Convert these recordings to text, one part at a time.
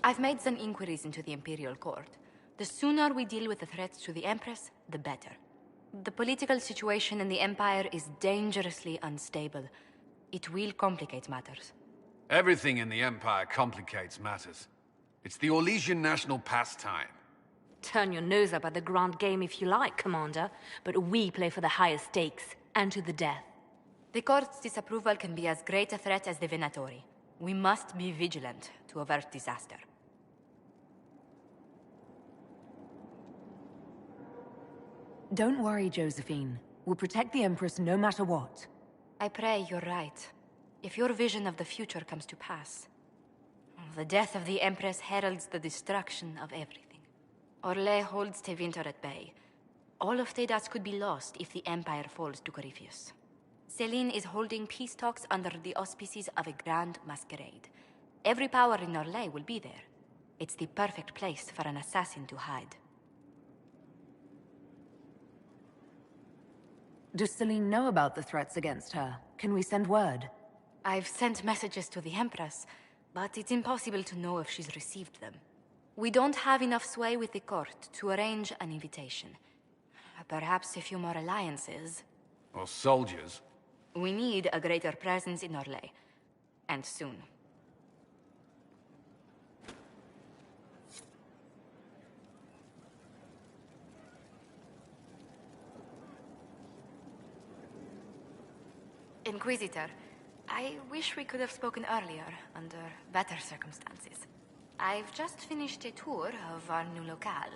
I've made some inquiries into the Imperial Court. The sooner we deal with the threats to the Empress, the better. The political situation in the Empire is dangerously unstable. It will complicate matters. Everything in the Empire complicates matters. It's the Orlesian national pastime. Turn your nose up at the grand game if you like, Commander, but we play for the highest stakes, and to the death. The Court's disapproval can be as great a threat as the Venatori. We must be vigilant to avert disaster. Don't worry, Josephine. We'll protect the Empress no matter what. I pray you're right. If your vision of the future comes to pass, the death of the Empress heralds the destruction of everything. Orlais holds Tevinter at bay. All of Tedas could be lost if the Empire falls to Corypheus. Celine is holding peace talks under the auspices of a grand masquerade. Every power in Orlais will be there. It's the perfect place for an assassin to hide. Does Celine know about the threats against her? Can we send word? I've sent messages to the Empress, but it's impossible to know if she's received them. We don't have enough sway with the court to arrange an invitation. Perhaps a few more alliances. Or soldiers. We need a greater presence in Orlais. And soon. Inquisitor, I wish we could have spoken earlier, under better circumstances. I've just finished a tour of our new locale.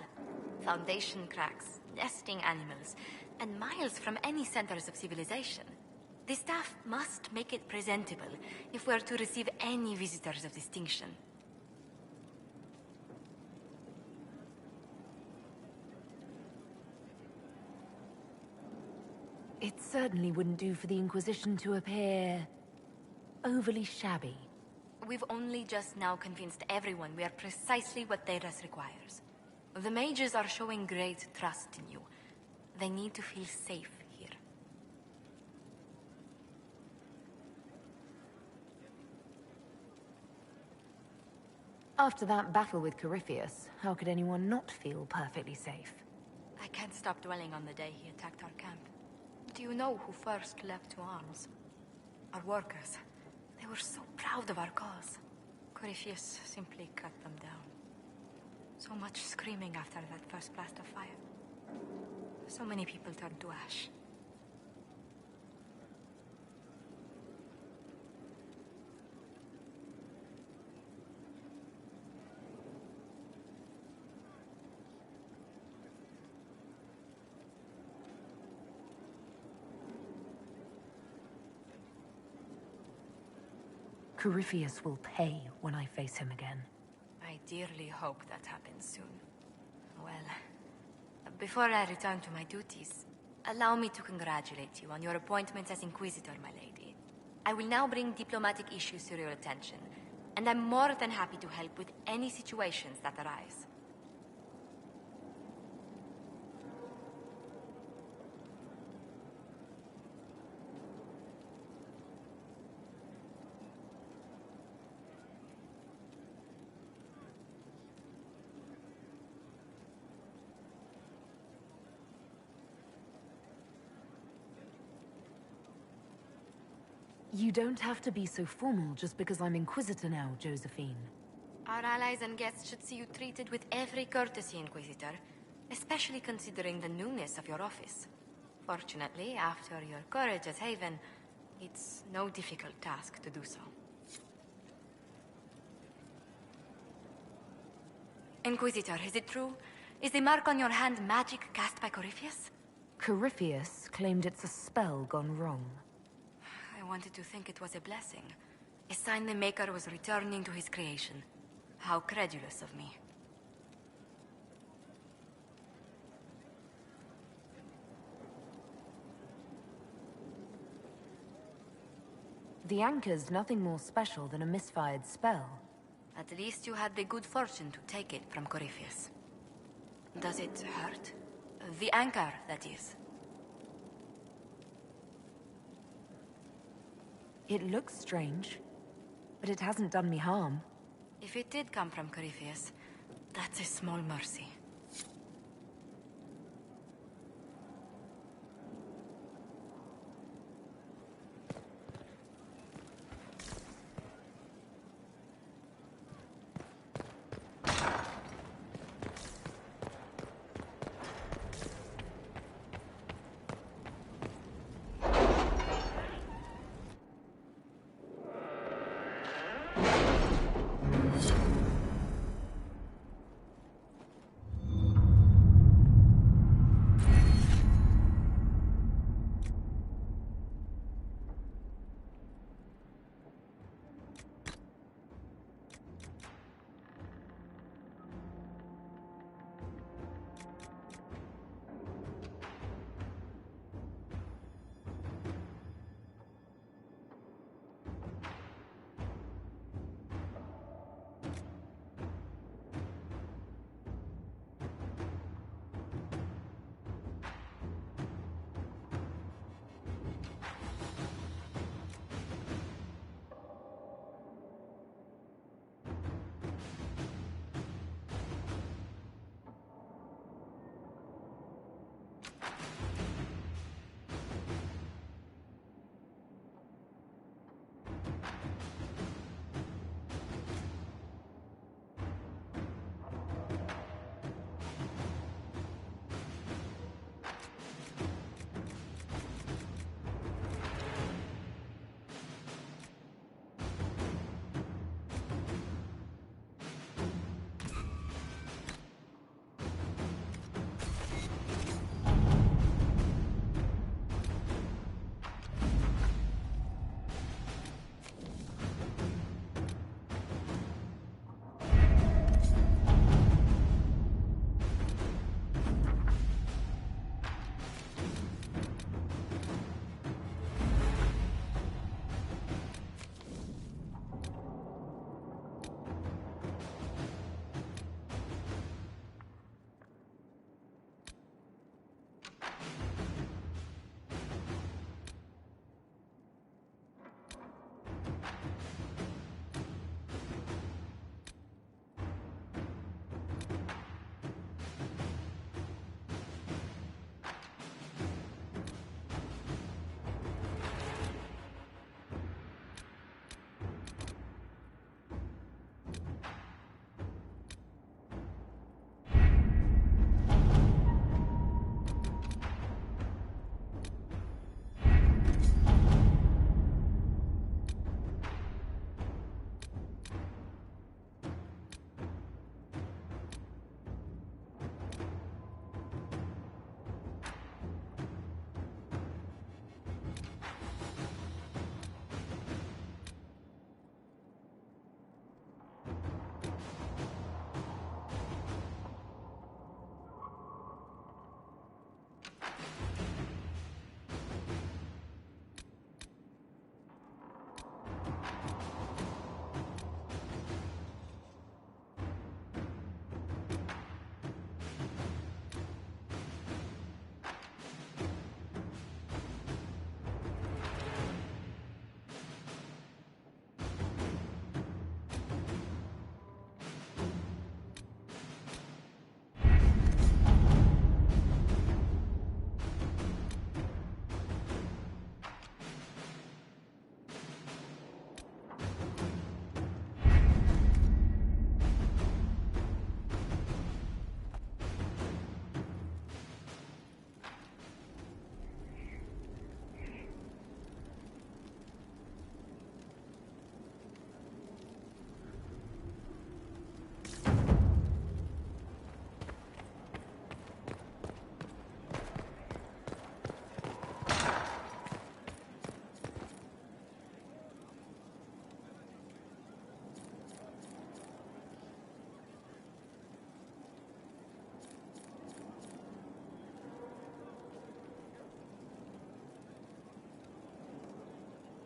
Foundation cracks, nesting animals, and miles from any centers of civilization. The staff must make it presentable if we're to receive any visitors of distinction. It certainly wouldn't do for the Inquisition to appear overly shabby. We've only just now convinced everyone we are precisely what Thedas requires. The mages are showing great trust in you. They need to feel safe here. After that battle with Corypheus, how could anyone not feel perfectly safe? I can't stop dwelling on the day he attacked our camp. Do you know who first leapt to arms? Our workers. They were so proud of our cause. Corypheus simply cut them down. So much screaming after that first blast of fire. So many people turned to ash. Corypheus will pay when I face him again. I dearly hope that happens soon. Well, before I return to my duties, allow me to congratulate you on your appointment as Inquisitor, my lady. I will now bring diplomatic issues to your attention, and I'm more than happy to help with any situations that arise. You don't have to be so formal just because I'm Inquisitor now, Josephine. Our allies and guests should see you treated with every courtesy, Inquisitor, especially considering the newness of your office. Fortunately, after your courage as Haven, it's no difficult task to do so. Inquisitor, is it true? Is the mark on your hand magic cast by Corypheus? Corypheus claimed it's a spell gone wrong. I wanted to think it was a blessing. A sign the Maker was returning to his creation. How credulous of me. The anchor's nothing more special than a misfired spell. At least you had the good fortune to take it from Corypheus. Does it hurt? The anchor, that is. It looks strange, but it hasn't done me harm. If it did come from Corypheus, that's a small mercy.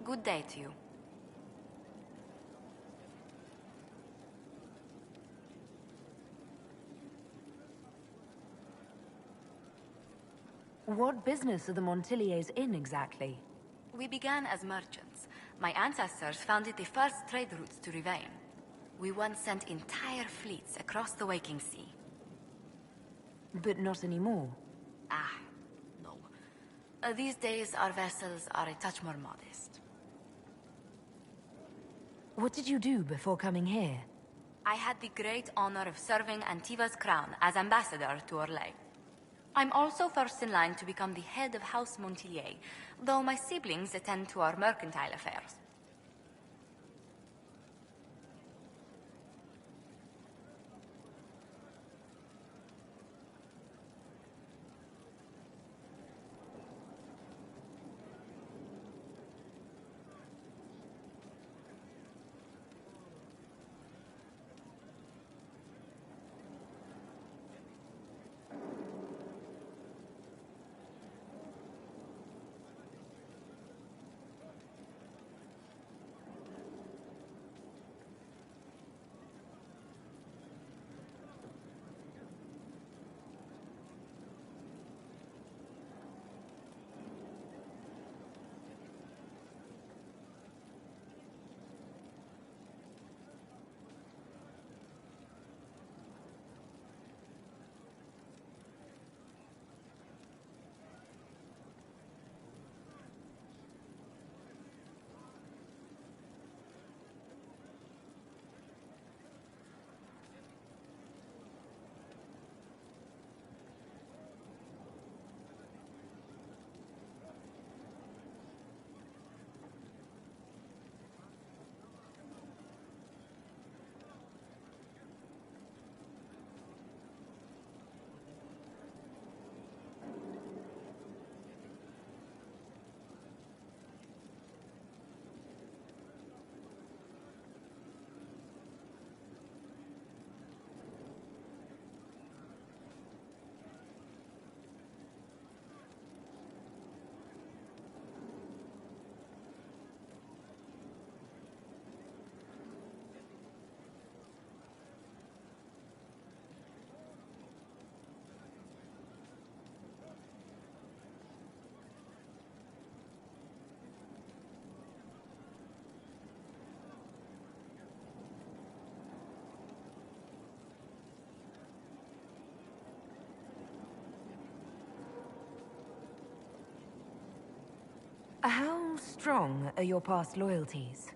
Good day to you. What business are the Montiliers in exactly? We began as merchants. My ancestors founded the first trade routes to Rivain. We once sent entire fleets across the waking sea. But not anymore. Ah, no. These days, our vessels are a touch more modest. What did you do before coming here? I had the great honor of serving Antiva's crown as ambassador to Orlais. I'm also first in line to become the head of House Montilier, though my siblings attend to our mercantile affairs. How strong are your past loyalties?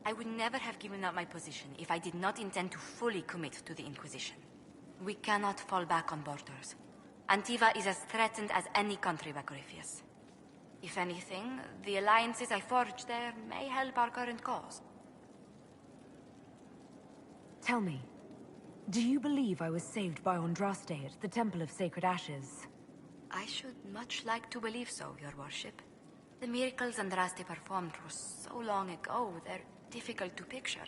I would never have given up my position if I did not intend to fully commit to the Inquisition. We cannot fall back on borders. Antiva is as threatened as any country by Corypheus. If anything, the alliances I forged there may help our current cause. Tell me, do you believe I was saved by Andraste at the Temple of Sacred Ashes? I should much like to believe so, Your Worship. The miracles Andraste performed were so long ago, they're difficult to picture.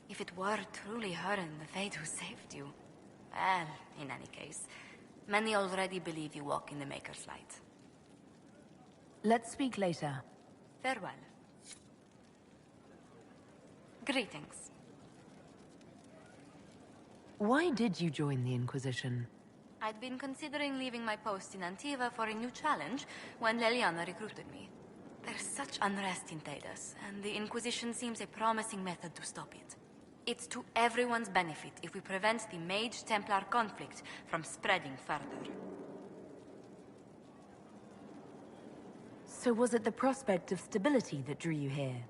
If it were truly her and the Fate who saved you... Well, in any case, many already believe you walk in the Maker's light. Let's speak later. Farewell. Greetings. Why did you join the Inquisition? I'd been considering leaving my post in Antiva for a new challenge when Leliana recruited me. There's such unrest in Thedas, and the Inquisition seems a promising method to stop it. It's to everyone's benefit if we prevent the Mage-Templar conflict from spreading further. So was it the prospect of stability that drew you here?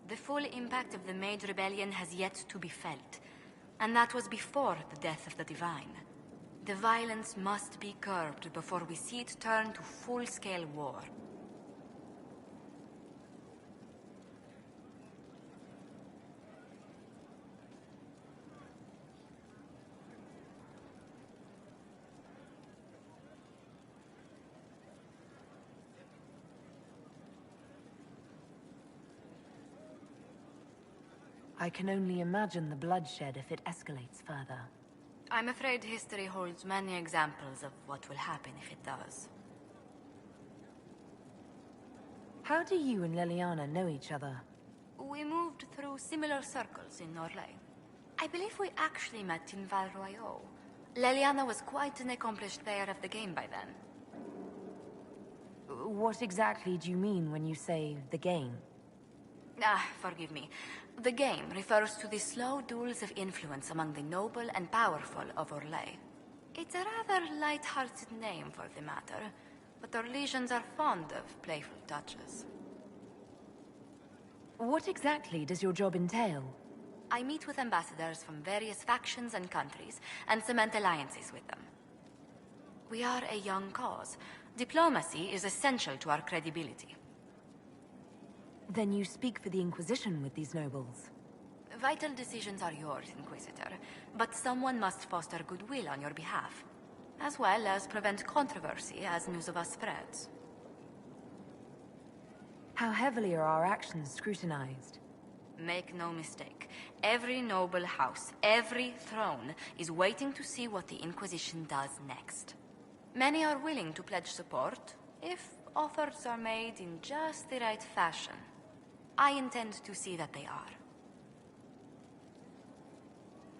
The full impact of the Mage Rebellion has yet to be felt, and that was before the death of the Divine. The violence must be curbed before we see it turn to full-scale war. I can only imagine the bloodshed if it escalates further. I'm afraid history holds many examples of what will happen if it does. How do you and Leliana know each other? We moved through similar circles in Orlais. I believe we actually met in Val Royaux. Leliana was quite an accomplished player of the game by then. What exactly do you mean when you say the game? Forgive me. The game refers to the slow duels of influence among the noble and powerful of Orlais. It's a rather light-hearted name for the matter, but Orlesians are fond of playful touches. What exactly does your job entail? I meet with ambassadors from various factions and countries, and cement alliances with them. We are a young cause. Diplomacy is essential to our credibility. Then you speak for the Inquisition with these nobles. Vital decisions are yours, Inquisitor, but someone must foster goodwill on your behalf, as well as prevent controversy as news of us spreads. How heavily are our actions scrutinized? Make no mistake, every noble house, every throne, is waiting to see what the Inquisition does next. Many are willing to pledge support, if offers are made in just the right fashion. I intend to see that they are.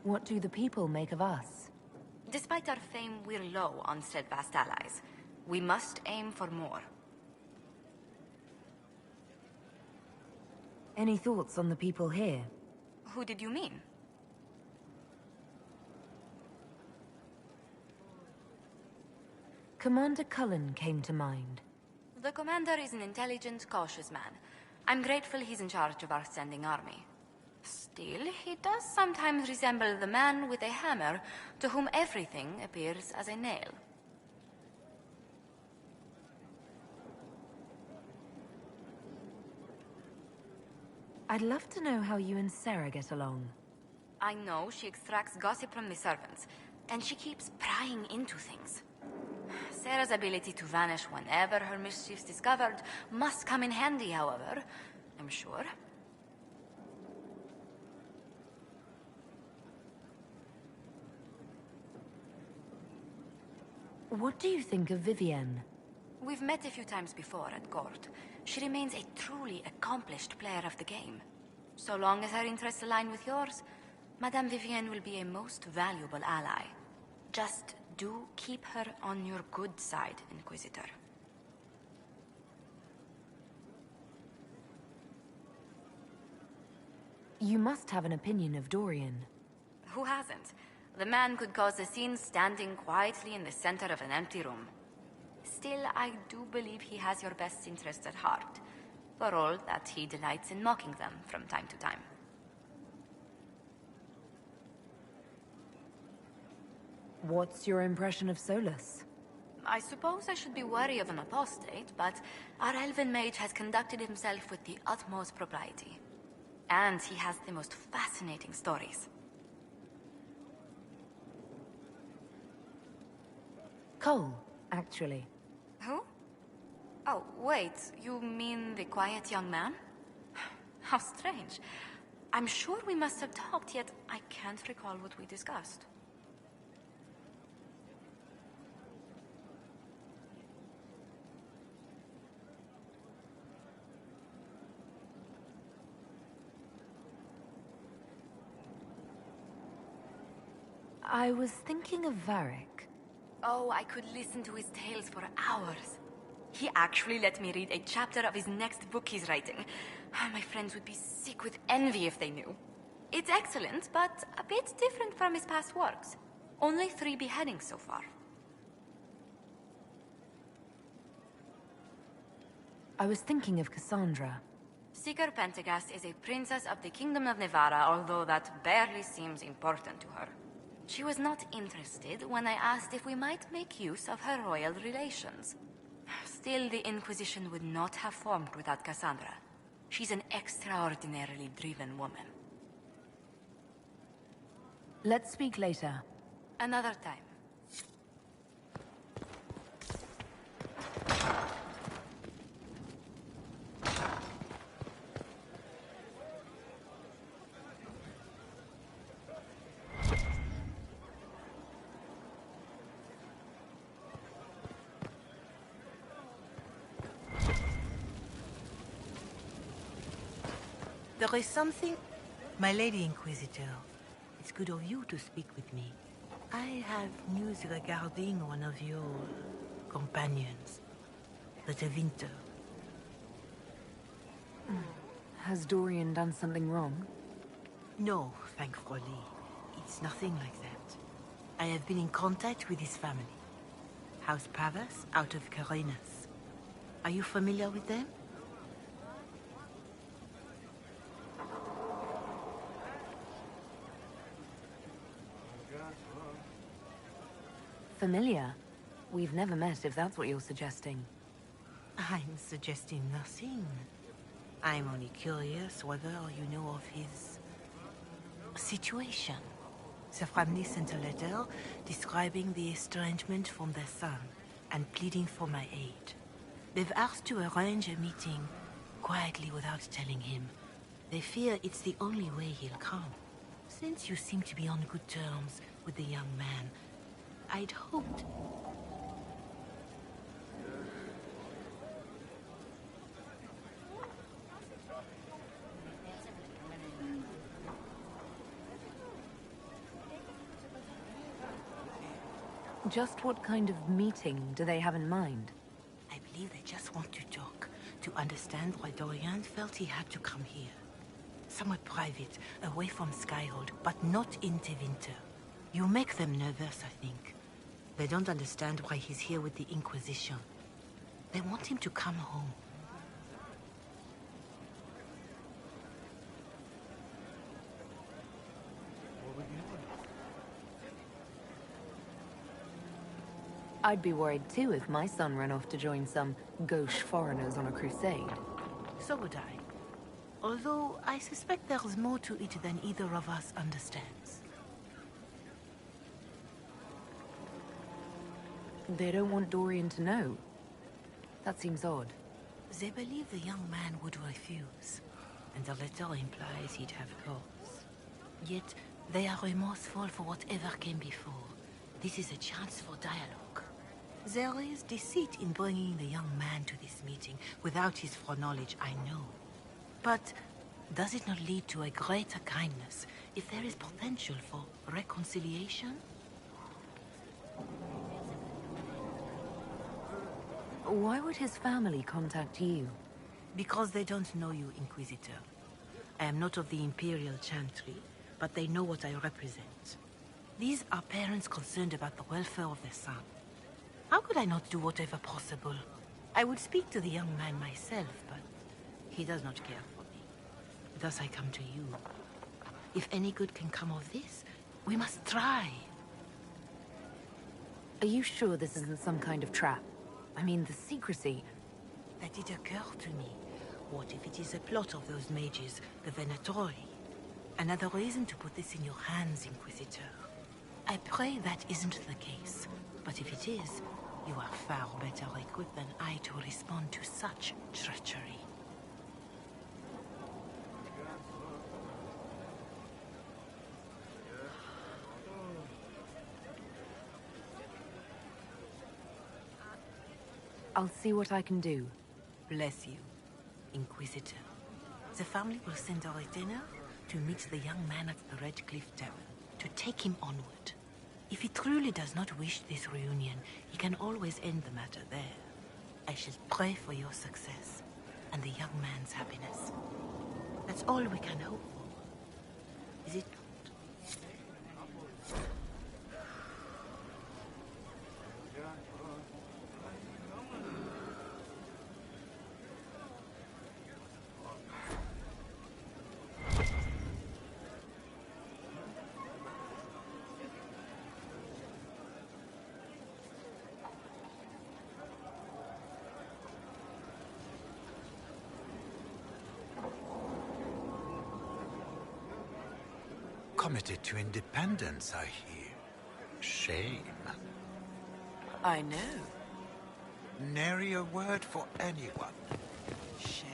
What do the people make of us? Despite our fame, we're low on steadfast allies. We must aim for more. Any thoughts on the people here? Who did you mean? Commander Cullen came to mind. The commander is an intelligent, cautious man. I'm grateful he's in charge of our standing army. Still, he does sometimes resemble the man with a hammer to whom everything appears as a nail. I'd love to know how you and Sarah get along. I know she extracts gossip from the servants, and she keeps prying into things. Sarah's ability to vanish whenever her mischief's discovered must come in handy, however, I'm sure. What do you think of Vivienne? We've met a few times before at court. She remains a truly accomplished player of the game. So long as her interests align with yours, Madame Vivienne will be a most valuable ally. Just do keep her on your good side, Inquisitor. You must have an opinion of Dorian. Who hasn't? The man could cause a scene standing quietly in the center of an empty room. Still, I do believe he has your best interests at heart, for all that he delights in mocking them from time to time. What's your impression of Solus? I suppose I should be wary of an apostate, but our elven mage has conducted himself with the utmost propriety. And he has the most fascinating stories. Cole, actually. Who? Oh, wait, you mean the quiet young man? How strange. I'm sure we must have talked, yet I can't recall what we discussed. I was thinking of Varric. Oh, I could listen to his tales for hours. He actually let me read a chapter of his next book he's writing. My friends would be sick with envy if they knew. It's excellent, but a bit different from his past works. Only 3 beheadings so far. I was thinking of Cassandra. Seeker Pentagast is a princess of the Kingdom of Nevarra, although that barely seems important to her. She was not interested when I asked if we might make use of her royal relations. Still, the Inquisition would not have formed without Cassandra. She's an extraordinarily driven woman. Let's speak later. Another time. There is something... My Lady Inquisitor, it's good of you to speak with me. I have news regarding one of your companions, the De Winter. Has Dorian done something wrong? No, thankfully. It's nothing like that. I have been in contact with his family. House Pavas, out of Carenas. Are you familiar with them? Familiar? We've never met, if that's what you're suggesting. I'm suggesting nothing. I'm only curious whether you know of his situation. The family sent a letter describing the estrangement from their son and pleading for my aid. They've asked to arrange a meeting quietly without telling him. They fear it's the only way he'll come. Since you seem to be on good terms with the young man, I'd hoped... Just what kind of meeting do they have in mind? I believe they just want to talk, to understand why Dorian felt he had to come here. Somewhere private, away from Skyhold, but not in Tevinter. You make them nervous, I think. They don't understand why he's here with the Inquisition. They want him to come home. I'd be worried too if my son ran off to join some gauche foreigners on a crusade. So would I. Although, I suspect there's more to it than either of us understands. They don't want Dorian to know. That seems odd. They believe the young man would refuse, and the letter implies he'd have cause. Yet, they are remorseful for whatever came before. This is a chance for dialogue. There is deceit in bringing the young man to this meeting without his foreknowledge, I know. But does it not lead to a greater kindness if there is potential for reconciliation? Why would his family contact you? Because they don't know you, Inquisitor. I am not of the Imperial Chantry, but they know what I represent. These are parents concerned about the welfare of their son. How could I not do whatever possible? I would speak to the young man myself, but he does not care for me. Thus I come to you. If any good can come of this, we must try. Are you sure this isn't some kind of trap? I mean, the secrecy... That did occur to me. What if it is a plot of those mages, the Venatori? Another reason to put this in your hands, Inquisitor. I pray that isn't the case. But if it is, you are far better equipped than I to respond to such treachery. I'll see what I can do. Bless you, Inquisitor. The family will send a retainer to meet the young man at the Red Cliff Tavern, to take him onward. If he truly does not wish this reunion, he can always end the matter there. I shall pray for your success, and the young man's happiness. That's all we can hope for. Is it not? Committed to independence, I hear. Shame. I know. Nary a word for anyone. Shame.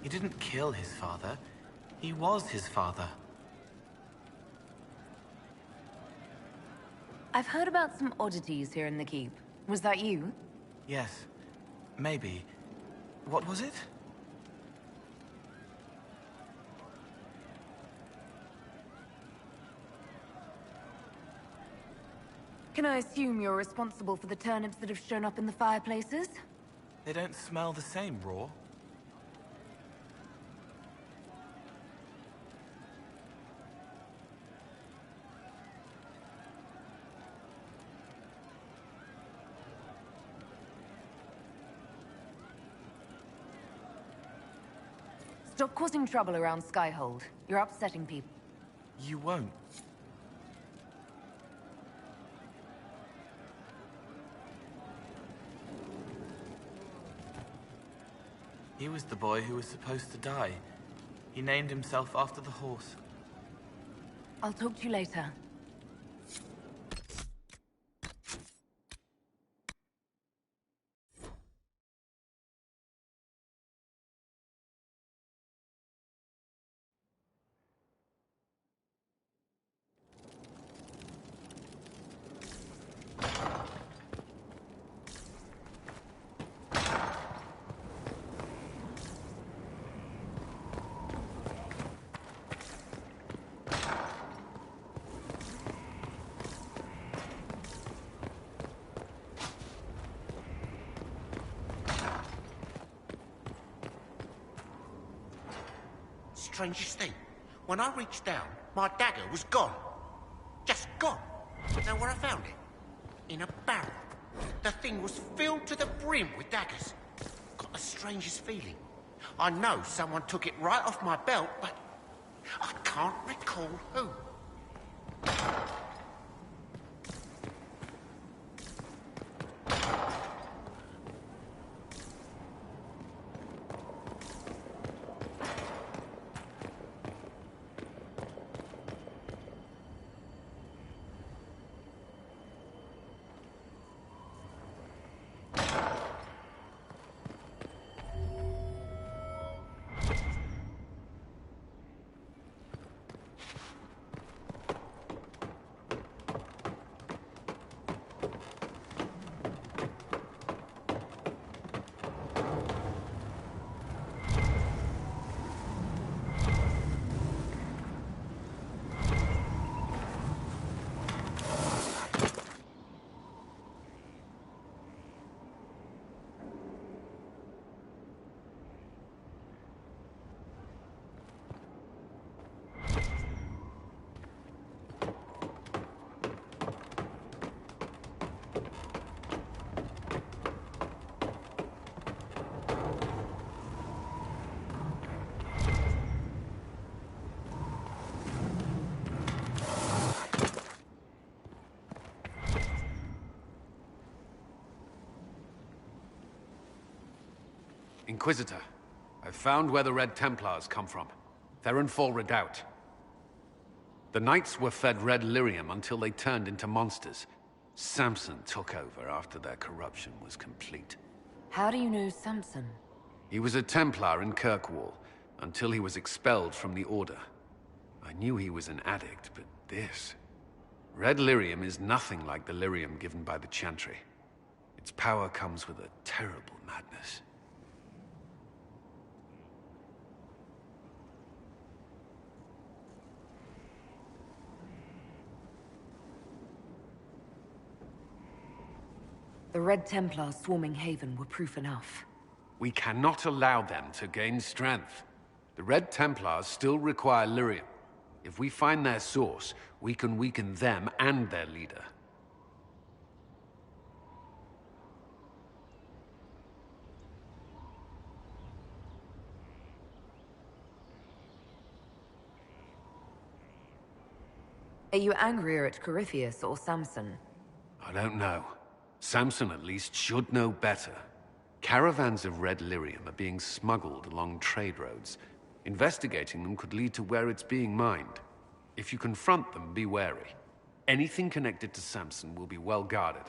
He didn't kill his father. He was his father. I've heard about some oddities here in the keep. Was that you? Yes. Maybe. What was it? Can I assume you're responsible for the turnips that have shown up in the fireplaces? They don't smell the same raw. Stop causing trouble around Skyhold. You're upsetting people. You won't. He was the boy who was supposed to die. He named himself after the horse. I'll talk to you later. Strangest thing, when I reached down, my dagger was gone. Just gone. Know where I found it? In a barrel. The thing was filled to the brim with daggers. Got the strangest feeling. I know someone took it right off my belt, but I can't recall who. Inquisitor, I've found where the Red Templars come from. Therenfall Redoubt. The Knights were fed red lyrium until they turned into monsters. Samson took over after their corruption was complete. How do you know Samson? He was a Templar in Kirkwall, until he was expelled from the Order. I knew he was an addict, but this... Red lyrium is nothing like the lyrium given by the Chantry. Its power comes with a terrible madness. The Red Templars swarming Haven were proof enough. We cannot allow them to gain strength. The Red Templars still require lyrium. If we find their source, we can weaken them and their leader. Are you angrier at Corypheus or Samson? I don't know. Samson at least should know better. Caravans of red lyrium are being smuggled along trade roads. Investigating them could lead to where it's being mined. If you confront them, be wary. Anything connected to Samson will be well guarded.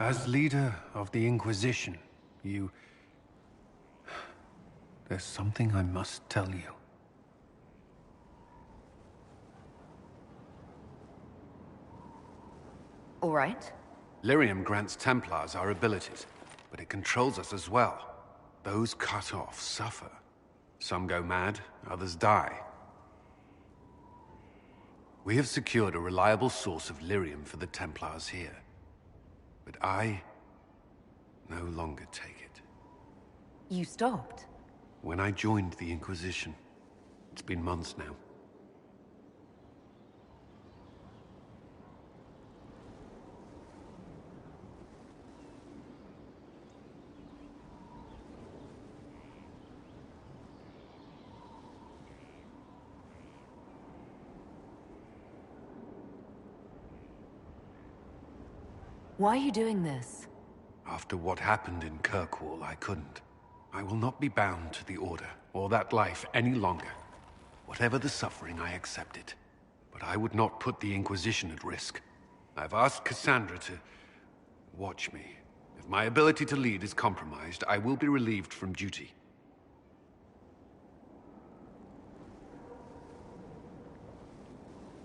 As leader of the Inquisition, you... There's something I must tell you. All right. Lyrium grants Templars our abilities, but it controls us as well. Those cut off suffer. Some go mad, others die. We have secured a reliable source of lyrium for the Templars here. But I no longer take it. You stopped? When I joined the Inquisition. It's been months now. Why are you doing this? After what happened in Kirkwall, I couldn't. I will not be bound to the Order, or that life, any longer. Whatever the suffering, I accept it. But I would not put the Inquisition at risk. I've asked Cassandra to... watch me. If my ability to lead is compromised, I will be relieved from duty.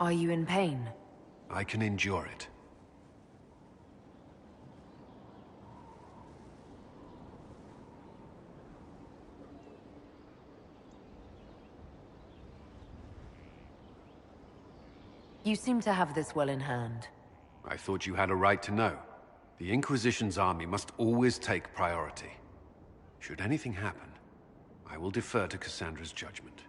Are you in pain? I can endure it. You seem to have this well in hand. I thought you had a right to know. The Inquisition's army must always take priority. Should anything happen, I will defer to Cassandra's judgment.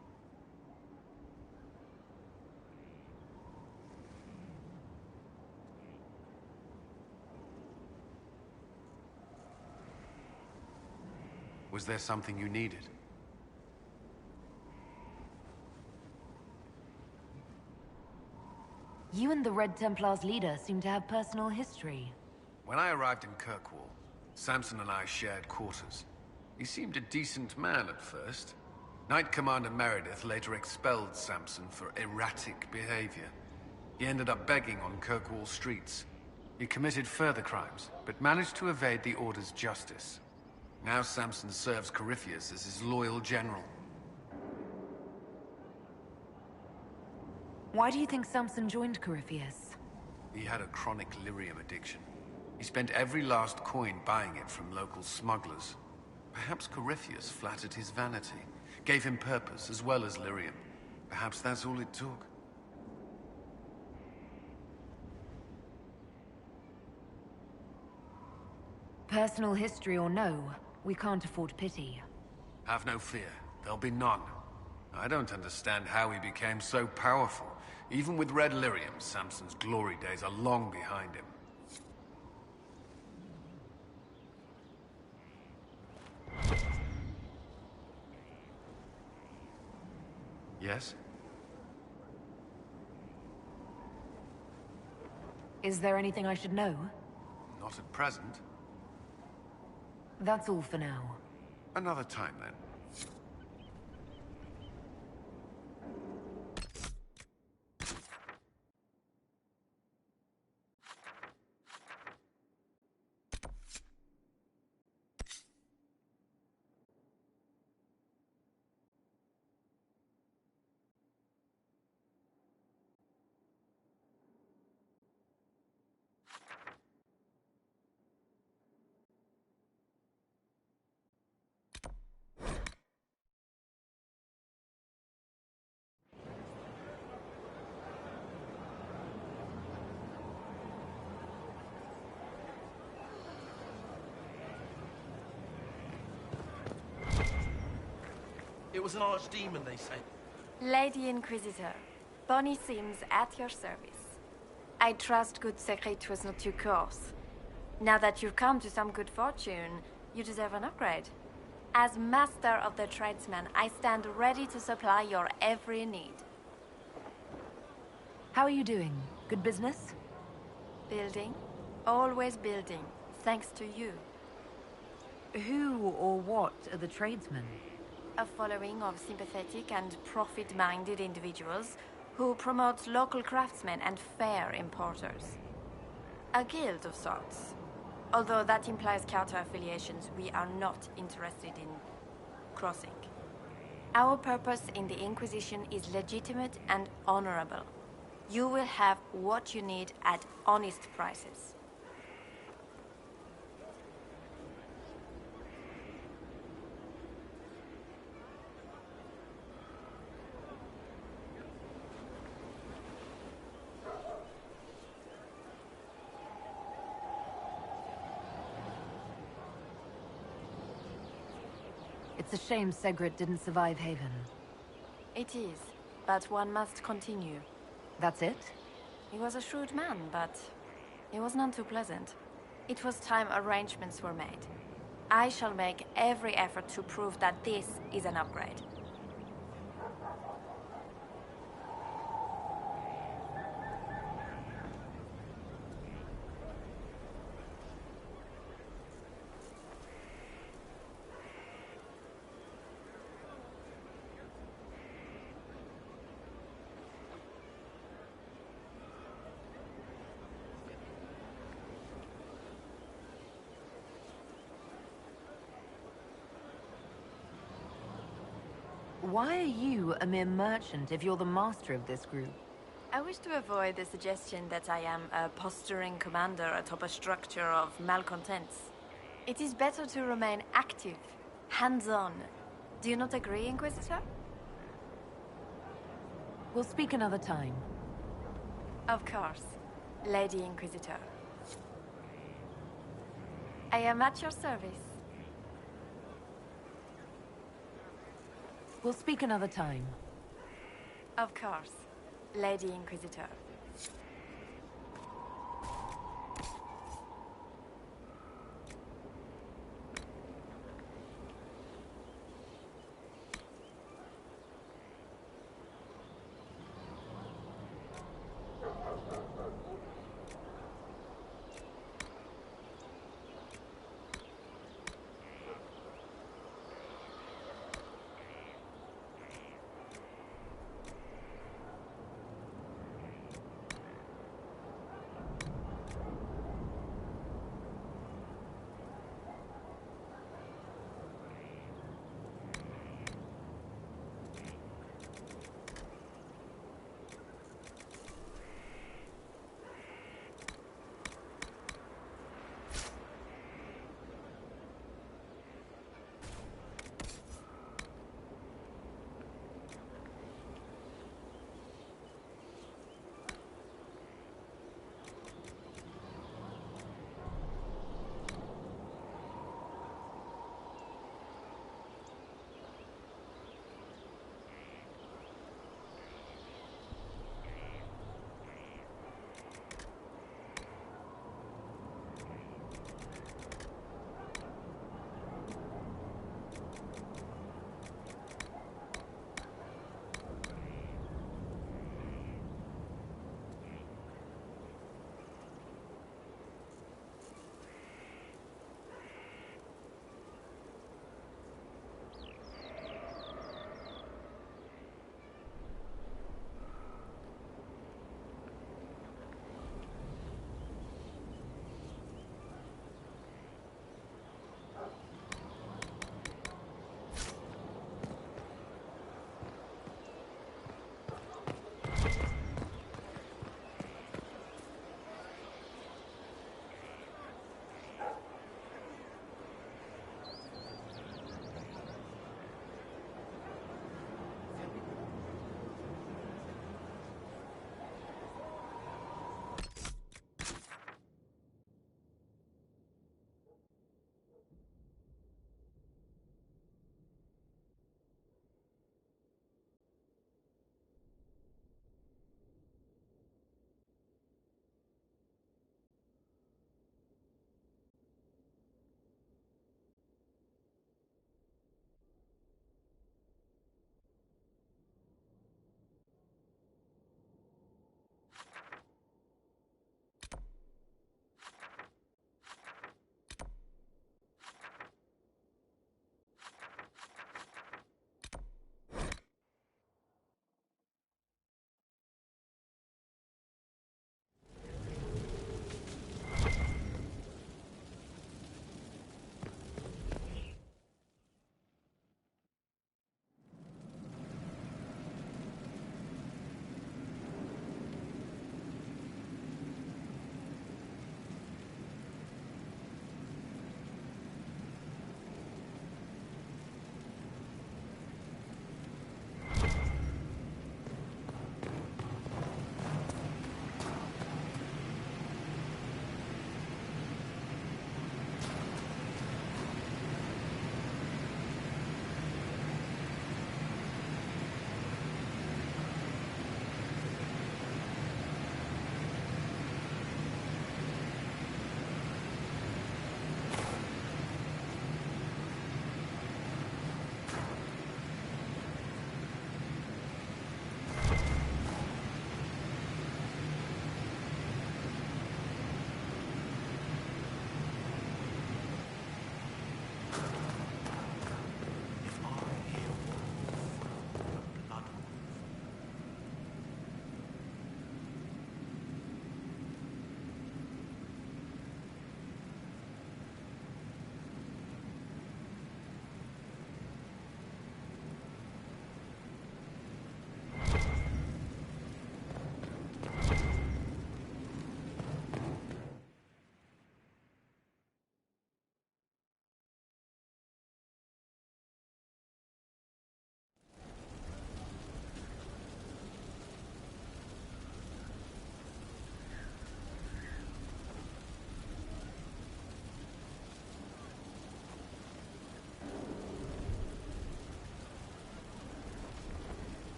Was there something you needed? You and the Red Templar's leader seem to have personal history. When I arrived in Kirkwall, Samson and I shared quarters. He seemed a decent man at first. Knight Commander Meredith later expelled Samson for erratic behavior. He ended up begging on Kirkwall streets. He committed further crimes, but managed to evade the Order's justice. Now Samson serves Corypheus as his loyal general. Why do you think Samson joined Corypheus? He had a chronic lyrium addiction. He spent every last coin buying it from local smugglers. Perhaps Corypheus flattered his vanity, gave him purpose as well as lyrium. Perhaps that's all it took. Personal history or no, we can't afford pity. Have no fear. There'll be none. I don't understand how he became so powerful. Even with red lyrium, Samson's glory days are long behind him. Yes? Is there anything I should know? Not at present. That's all for now. Another time, then. It was an archdemon, they say. Lady Inquisitor, Bonnie Sims at your service. I trust good secret was not too coarse. Now that you've come to some good fortune, you deserve an upgrade. As master of the tradesman, I stand ready to supply your every need. How are you doing? Good business? Building. Always building. Thanks to you. Who or what are the tradesmen? A following of sympathetic and profit-minded individuals who promote local craftsmen and fair importers. A guild of sorts. Although that implies counter-affiliations we are not interested in crossing. Our purpose in the Inquisition is legitimate and honorable. You will have what you need at honest prices. It's a shame Segret didn't survive Haven. It is, but one must continue. That's it? He was a shrewd man, but he was none too pleasant. It was time arrangements were made. I shall make every effort to prove that this is an upgrade. Why are you a mere merchant if you're the master of this group? I wish to avoid the suggestion that I am a posturing commander atop a structure of malcontents. It is better to remain active, hands-on. Do you not agree, Inquisitor? We'll speak another time. Of course, Lady Inquisitor. I am at your service. We'll speak another time. Of course, Lady Inquisitor.